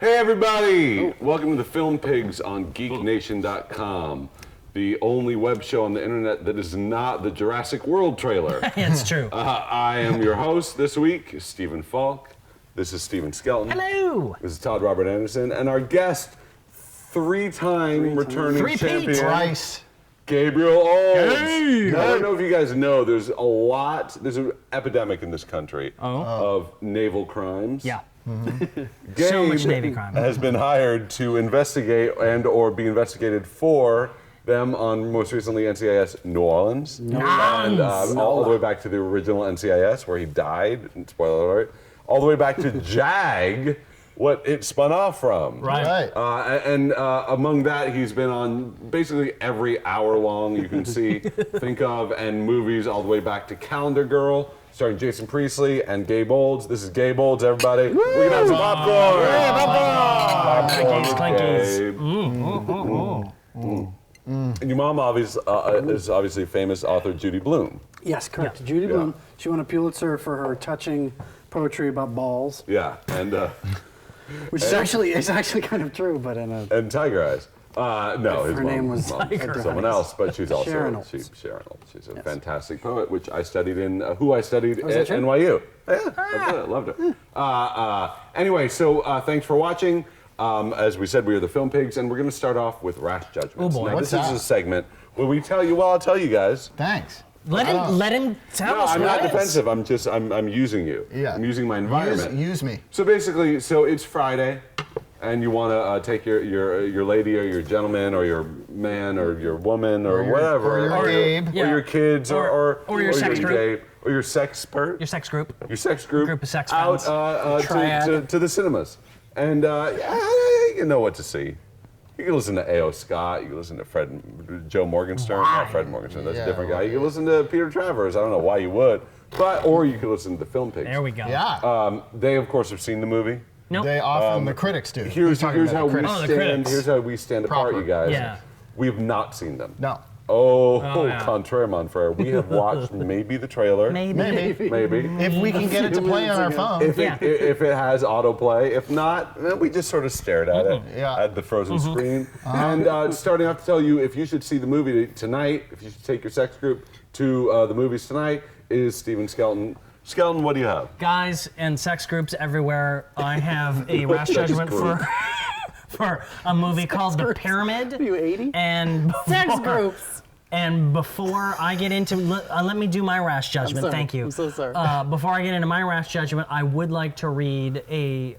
Hey everybody! Welcome to the Film Pigs on GeekNation.com, the only web show on the internet that is not the Jurassic World trailer. It's true. I am your host this week, Stephen Falk. This is Steven Skelton. Hello! This is Todd Robert Anderson, and our guest, three-time returning champion, Thrice. Gabriel Olds. Hey! I don't know if you guys know, there's an epidemic in this country of naval crimes. Yeah. Gabe So much Navy crime. has been hired to investigate and or be investigated for them on most recently NCIS New Orleans. And all the way back to the original NCIS where he died, spoiler alert, all the way back to JAG, what it spun off from. Right. And among that, he's been on basically every hour long you can think of, and movies all the way back to Calendar Girl, starring Jason Priestley and Gabe Olds. This is Gabe Olds, everybody. We're gonna have some popcorn. Clankies. And your mom is obviously famous author Judy Blume. Yes, correct. Judy Blume. She won a Pulitzer for her touching poetry about balls, Yeah, and which is actually kind of true, but in a and Tiger Eyes. No, his her name was mom's someone else, but she's also Sharon Olds. Sharon Olds. She's a fantastic poet, which I studied in at that true? NYU. Yeah, I loved it. Anyway, so thanks for watching. As we said, we are the Film Pigs, and we're going to start off with Rash Judgments. Oh boy, now, what's this is that? a segment where we tell you. Well, I'll tell you guys. Thanks. Let him tell No, us I'm what not it is. defensive. I'm using you. Yeah. I'm using my environment. Use me. So basically, it's Friday, and you want to take your lady or your gentleman or your man or your woman or whatever, or your Gabe. or your kids Or your sex group. Gabe, or your sexpert, Your sex group. your sex group, Group of sex out friends. to the cinemas, and you know what to see. You can listen to A.O. Scott. You can listen to Joe Morgenstern. Not Fred Morgenstern. That's a different guy. You can listen to Peter Travers. I don't know why you would, or you can listen to the Film Pigs. There we go. Yeah. They of course have seen the movie. Nope. They often, the critics do. Here's how we Oh, the stand. critics. Here's how we stand apart, Proper. you guys. Yeah. We have not seen them. No. yeah. Contraire, mon frere. We have watched maybe the trailer. Maybe. Maybe. If we can get it to play on our phone. If it has autoplay. If not, then we just sort of stared at it, Yeah. at the frozen screen. And starting off to tell you, if you should see the movie tonight, if you should take your sex group to the movies tonight, is Steven Skelton. Skelton, what do you have? Guys and sex groups everywhere, I have a rash judgment for a movie called The Pyramid. Are you 80? And Sex groups. And before I get into, let me do my rash judgment. sorry. Thank you. I'm so sorry. Before I get into my rash judgment, I would like to read a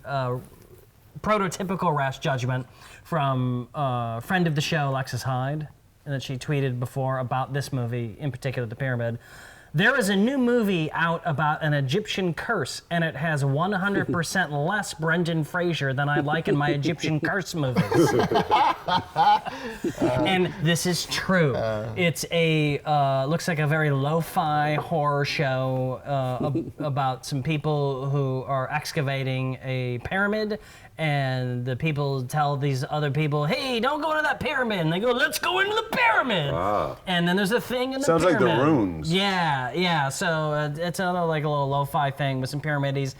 prototypical rash judgment from a friend of the show, Alexis Hyde, and that she tweeted before about this movie, in particular, The Pyramid. There is a new movie out about an Egyptian curse, and it has 100% less Brendan Fraser than I like in my Egyptian curse movies. And this is true. It's looks like a very lo-fi horror show about some people who are excavating a pyramid, and the people tell these other people, hey, don't go into that pyramid. And they go, let's go into the pyramid. And then there's a thing in the Sounds like pyramid. The Runes. Yeah. So it's another like a little lo-fi thing with some pyramids.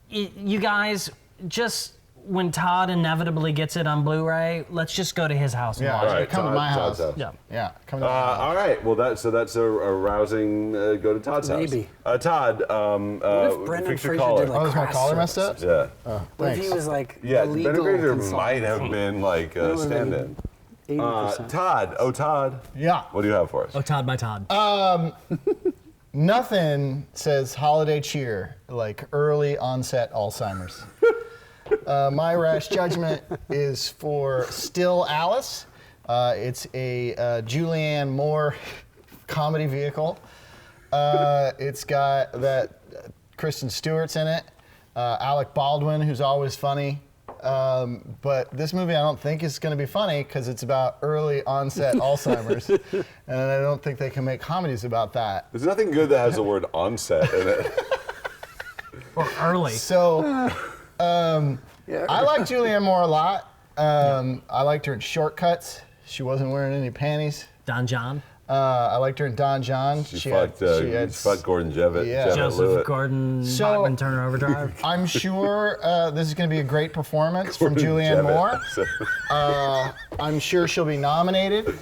You guys, just when Todd inevitably gets it on Blu-ray, let's just go to his house and Yeah. watch it. Right, Come to my Todd's house. Yeah. Yeah. Come to my house. All right. Well, that's a rousing go to Todd's Maybe. house. Todd, What if Brendan fix your Fraser collar. did like Oh, is my craft collar messed up? services? Yeah. What if Thanks. he was like Yeah, a legal Brendan Fraser consultant? might have been like a would've been stand-in. 80%. Todd. Yeah. What do you have for us? Oh, Todd by Todd. Nothing says holiday cheer like early onset Alzheimer's. My rash judgment is for Still Alice. It's a Julianne Moore comedy vehicle. It's got that Kristen Stewart's in it, Alec Baldwin, who's always funny. But this movie I don't think is going to be funny because it's about early onset Alzheimer's, and I don't think they can make comedies about that. There's nothing good that has the word onset in it. Or early. So, I like Julianne Moore a lot. I liked her in Shortcuts. She wasn't wearing any panties. Don John. I liked her in Don John. She fucked Gordon Jevett. Yeah. Jevett Joseph Lewitt. Gordon, So- Bachman Turner Overdrive. I'm sure this is going to be a great performance from Gordon Julianne Jevett. Moore. I'm sure she'll be nominated.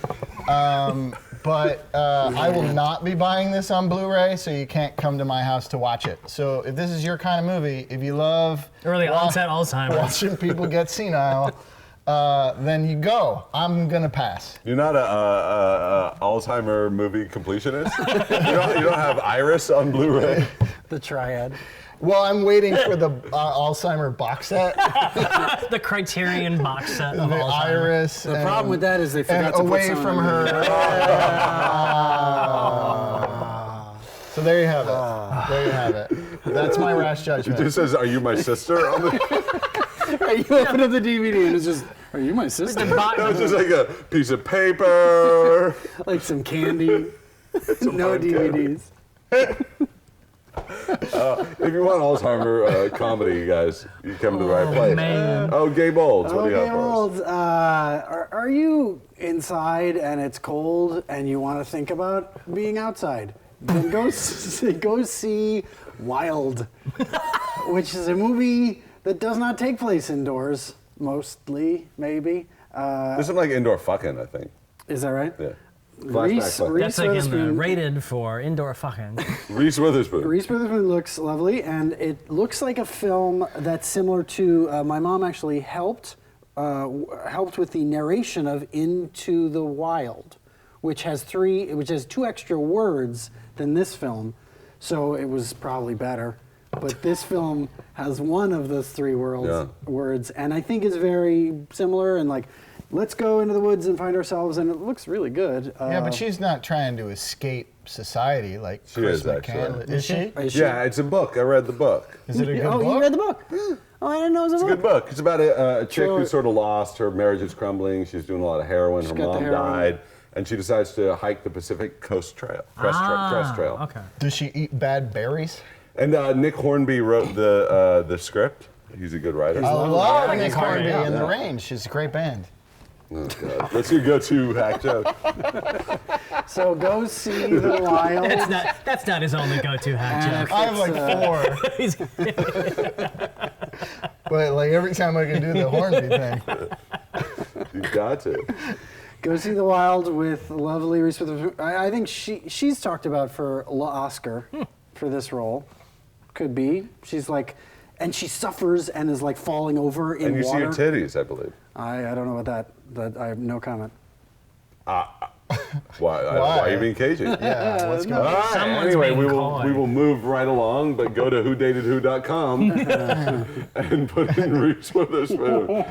But I will not be buying this on Blu-ray, so you can't come to my house to watch it. So if this is your kind of movie, if you love Early onset Alzheimer's. watching people get senile, then you go. I'm gonna pass. You're not a Alzheimer movie completionist? you don't have Iris on Blu-ray? The triad. Well, I'm waiting for the Alzheimer box set, The Criterion box set the of Alzheimer's. Iris. The problem with that is they and forgot to away put some from in her. So there you have it. There you have it. That's my rash It judgment. just says, "Are you my sister?" on the You open up the DVD and it's just, are you my sister? That was just like a piece of paper. Like some candy. No hard candy. DVDs. If you want Alzheimer comedy, you guys, you come to the right place. man. Oh, Gabe Olds, what do you have Okay, for us? Olds, are you inside and it's cold and you want to think about being outside? Then go see Wild, which is a movie that does not take place indoors, mostly, maybe. This is like indoor fucking, I think. Is that right? Yeah. Reese Flashback. That's like in the Witherspoon. rated for indoor fucking. Reese Witherspoon. Reese Witherspoon looks lovely, and it looks like a film that's similar to. My mom actually helped with the narration of Into the Wild, which has two extra words than this film, so it was probably better. But this film has one of those three words, and I think it's very similar and like. Let's go into the woods and find ourselves, and it looks really good. Yeah, but she's not trying to escape society like She Chris is, actually. McCandless. Is she? Is she- Yeah, it's a book. I read the book. Is it a good oh, book? you read the book? Oh, I didn't know it was a It's a book. good book. It's about a chick So- who's sort of lost. Her marriage is crumbling. She's doing a lot of heroin. Her got the mom heroin. died. And she decides to hike the Pacific Coast Trail, Crest Trail. Okay. Does she eat bad berries? And Nick Hornby wrote the script. He's a good writer. I love Yeah, Nick he's Hornby great. and Yeah. The Range. It's a great band. Oh, God. What's your go-to hack joke? So go see The Wild. That's not his only go-to hack joke. I have like four, He's- but like every time I can do the Hornby thing. You've got to. Go see The Wild with lovely Reese Witherspoon. I think she's talked about for Oscar for this role. Could be. She's like, and she suffers and is like falling over in And you see water. her titties, I believe. I don't know about that. I have no comment. Why are you being cagey? Yeah, let's go. All right. Someone's Anyway, being we coy. will move right along, but go to whodatedwho.com and put in Reese Witherspoon.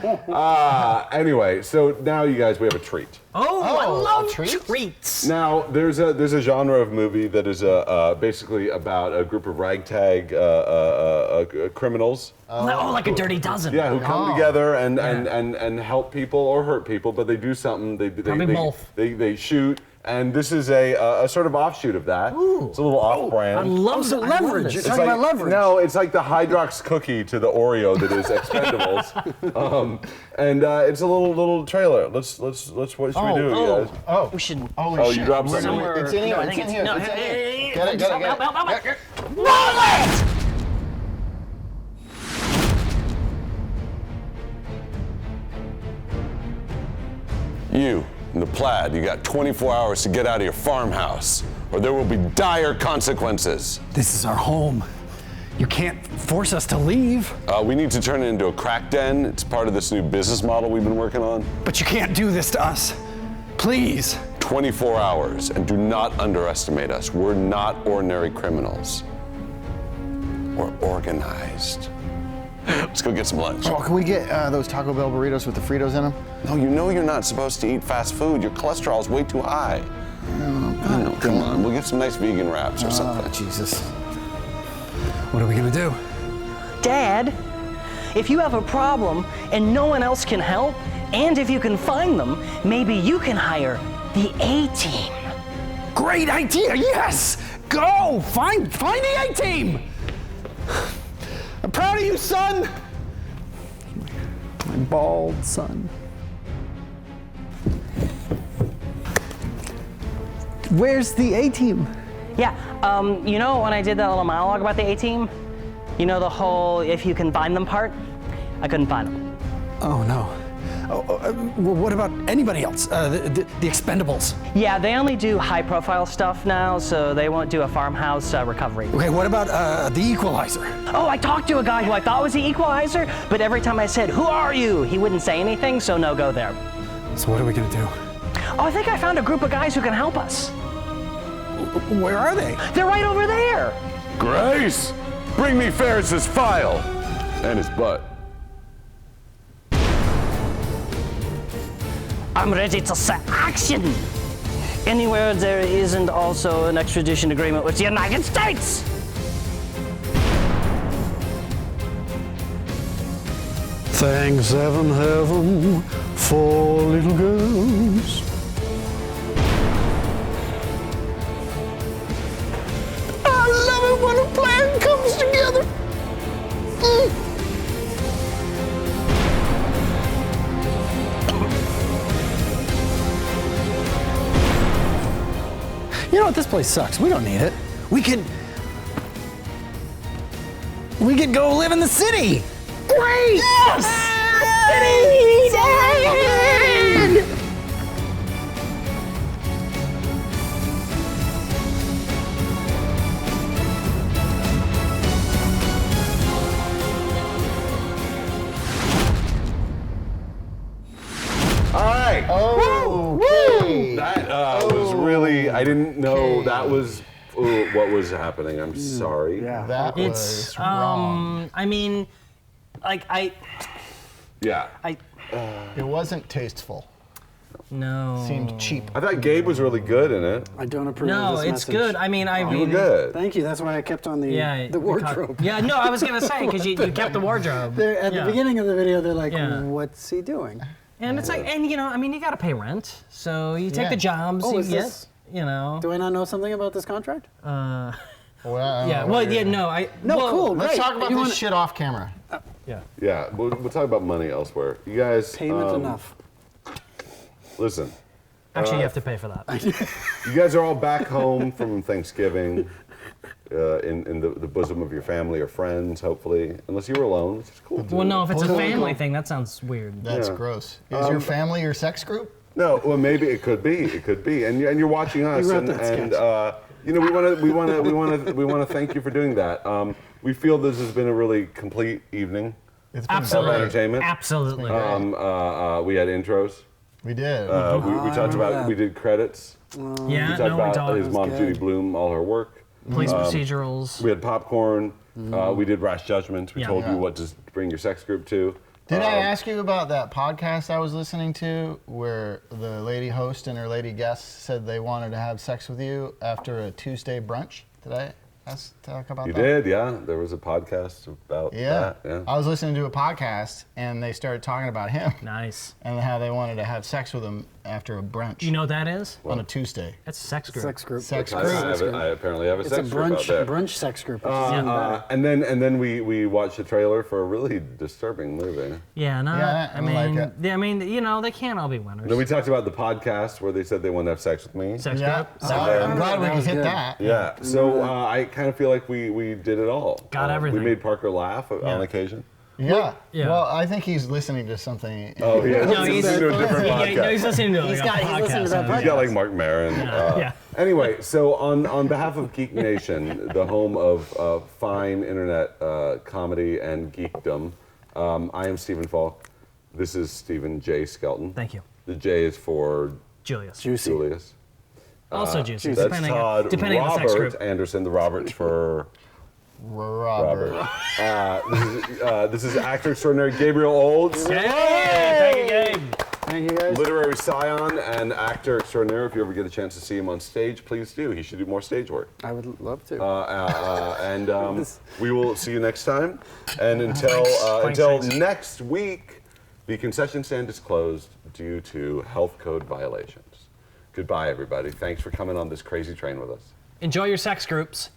Anyway, so now you guys, we have a treat. Oh, I Oh, love treats? treats. Now there's a genre of movie that is basically about a group of ragtag criminals. Oh, like a Dirty Dozen. Yeah, who come together and help people or hurt people, but they do something. Probably both. They shoot, and this is a sort of offshoot of that. It's a little off-brand. I love so I love leverage. this. You're It's talking like- about leverage. No, it's like the Hydrox cookie to the Oreo that is Expendables, and it's a little trailer. Let's what should we do, you guys? Oh, We should. holy Oh, shit. you dropped Where do something. we- It's in here. No, I It's think in here. no, It's in hey, here. hey, hey, Get it, get it, help, get help, it. help. Roll it! You, in the plaid, you got 24 hours to get out of your farmhouse, or there will be dire consequences. This is our home. You can't force us to leave. We need to turn it into a crack den. It's part of this new business model we've been working on. But you can't do this to us. Please. 24 hours, and do not underestimate us. We're not ordinary criminals. We're organized. Let's go get some lunch. Oh, can we get those Taco Bell burritos with the Fritos in them? No, you know you're not supposed to eat fast food. Your cholesterol is way too high. I know, come on. We'll get some nice vegan wraps or something. Jesus. What are we gonna do? Dad, if you have a problem and no one else can help, and if you can find them, maybe you can hire the A-Team. Great idea, yes! Go! Find the A-Team! I'm proud of you, son! My bald son. Where's the A-team? Yeah, you know when I did that little monologue about the A-team? You know the whole if you can find them part? I couldn't find them. Oh no. Well, what about anybody else? The Expendables. Yeah, they only do high-profile stuff now, so they won't do a farmhouse recovery. Okay, what about the Equalizer? Oh, I talked to a guy who I thought was the Equalizer, but every time I said, "Who are you?" he wouldn't say anything, so no go there. So what are we gonna do? Oh, I think I found a group of guys who can help us. Where are they? They're right over there. Grace, bring me Ferris's file and his butt. I'm ready to set action. Anywhere there isn't also an extradition agreement with the United States. Thanks heaven for little girls. I love it when a plan comes together. You know what? This place sucks. We don't need it. We could go live in the city. Great! Yes! All right. Okay. That was really, I didn't know that was what was happening. I'm sorry. That was It's wrong. I mean, like Yeah. It wasn't tasteful. no. Seemed cheap. I thought Gabe was really good in it. I don't approve No, of this it's message. good. I mean, I You were mean, good. Thank you. That's why I kept on the yeah, wardrobe. Yeah, no, I was gonna say because you kept the wardrobe. They're, at Yeah. the beginning of the video, they're like, Yeah. "What's he doing?" And it's like, and you know, I mean, you got to pay rent, so you take Yeah. the jobs Oh, you is get. this- You know. Do I not know something about this contract? Well, Yeah. Well, yeah. No. No, well, cool. Let's Great. talk about You this wanna- shit off camera. Yeah, we'll talk about money elsewhere. You guys. Payment enough. Listen, Actually, you have to pay for that. you guys are all back home from Thanksgiving in the bosom of your family or friends, hopefully. Unless you were alone, which is cool too. Well, no, if it's a Political. family thing, that sounds weird. That's Yeah. gross. Is your family your sex group? No, well, maybe it could be. It could be, and you're watching us, wrote and, that and sketch. you know, we want to thank you for doing that. We feel this has been a really complete evening It's been Absolutely. of entertainment. Absolutely. We had intros. We did. We talked about. We did credits. yeah. We talked No, we about don't. his mom, good. Judy Bloom, all her work. Police procedurals. We had popcorn. We did rash judgments. We Yeah. told Yeah. you what to bring your sex group to. Did I ask you about that podcast I was listening to where the lady host and her lady guest said they wanted to have sex with you after a Tuesday brunch? Did I talk about You that? did, yeah. There was a podcast about Yeah. that. Yeah. I was listening to a podcast and they started talking about him Nice. and how they wanted to have sex with him after a brunch Do you know what that is? on a Tuesday. That's a sex group. Sex group. Sex I, group. I apparently have a It's a sex group out brunch there. brunch sex group. Which is even better. And then we watched the trailer for a really disturbing movie. Yeah. No. Yeah, I I mean, like it. I mean, you know, they can't all be winners. Then we talked about the podcast where they said they wanted to have sex with me. Sex Yeah, group. so I'm glad we That could was hit good. that. Yeah. So I kind of feel like we did it all. Got everything. We made Parker laugh on occasion. Yeah. Yeah. Well, I think he's listening to something. Oh, yeah. No, he's, listening to a different yeah, no, he's podcast. listening to He's like, a got- he's listening to podcast. that He's got like Mark Maron. Yeah. Anyway, so on behalf of Geek Nation, the home of fine internet comedy and geekdom, I am Stephen Falk. This is Stephen J. Skelton. Thank you. The J is for Julius. Juicy. Julius. Also juicy. That's Depending, Todd. depending on the sex Robert group. Anderson, the Roberts for Robert. This is actor extraordinary Gabriel Olds. Hey, thank you, Gabe. Thank you guys. Literary scion and actor extraordinaire. If you ever get a chance to see him on stage, please do. He should do more stage work. I would love to. And we will see you next time. And until Thanks. next week, the concession stand is closed due to health code violations. Goodbye, everybody. Thanks for coming on this crazy train with us. Enjoy your sex groups.